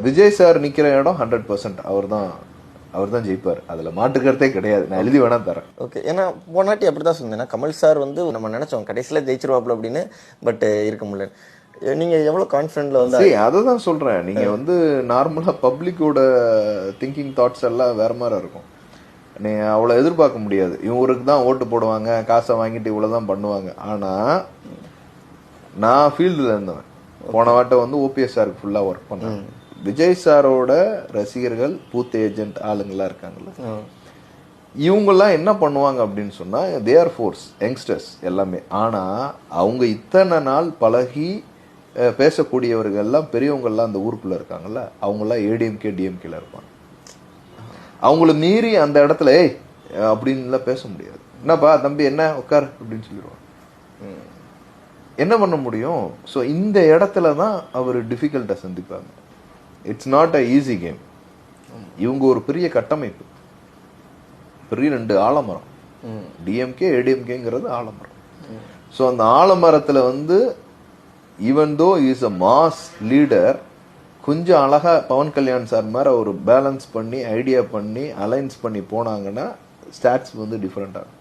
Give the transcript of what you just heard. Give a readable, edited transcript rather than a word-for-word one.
Vijay sir நிக்கிற இடம் 100% அவர் தான் ஜெயிப்பார். அதுல மாற்றுக்கிறதே கிடையாது. நான் எழுதி வேணா தரேன். ஓகே. ஏன்னா போனாட்டி அப்படிதான் சொன்னேன். கமல் சார் வந்து நம்ம நினைச்சோம் கடைசியில ஜெயிச்சிருவாப்ல அப்படின்னு, பட் இருக்க முடியல. நீங்க எவ்வளவு கான்ஃபிடென்ட்ல வந்து அதை தான் சொல்றேன். நீங்க வந்து நார்மலா பப்ளிக்கோட திங்கிங் தாட்ஸ் எல்லாம் வேற மாதிரி இருக்கும். நீ அவ்வளவு எதிர்பார்க்க முடியாது. இவருக்கு தான் ஓட்டு போடுவாங்க, காசை வாங்கிட்டு இவ்வளவுதான் பண்ணுவாங்க. ஆனா நான் ஃபீல்டுல இருந்தவன். போன வாட்டை வந்து ஓபிஎஸ் சாருக்கு ஃபுல்லா ஒர்க் பண்ணேன். விஜய் சாரோட ரசிகர்கள் பூத் ஏஜென்ட் ஆளுங்கெல்லாம் இருக்காங்கல்ல, இவங்கெல்லாம் என்ன பண்ணுவாங்க அப்படின்னு சொன்னா, தேர் ஃபோர்ஸ் யங்ஸ்டர்ஸ் எல்லாமே. ஆனா அவங்க இத்தனை நாள் பழகி பேசக்கூடியவர்கள் எல்லாம் பெரியவங்கெல்லாம் அந்த ஊருக்குள்ள இருக்காங்கல்ல, அவங்கெல்லாம் ஏடிஎம்கே டிஎம்கேல இருப்பாங்க. அவங்கள மீறி அந்த இடத்துல ஏய் அப்படின்லாம் பேச முடியாது. என்னப்பா தம்பி என்ன உட்கார் அப்படின்னு சொல்லிடுவாங்க. என்ன பண்ண முடியும்? ஸோ இந்த இடத்துல தான் அவர் டிஃபிகல்ட்டை சந்திப்பாங்க. It's not a easy game. இவங்க ஒரு பெரிய கட்டமைப்பு, பெரிய 2 ஆலமரம், டிஎம்கே ஏடிஎம்கேங்கிறது ஆலமரம். ஸோ அந்த ஆலமரத்துல வந்து even though is a mass leader, கொஞ்சம் அழகா பவன் கல்யாண் சார் மாதிரி ஒரு பேலன்ஸ் பண்ணி ஐடியா பண்ணி அலைன்ஸ் பண்ணி போனாங்கன்னா ஸ்டாட்ஸ் வந்து டிஃப்ரெண்ட் ஆகும்.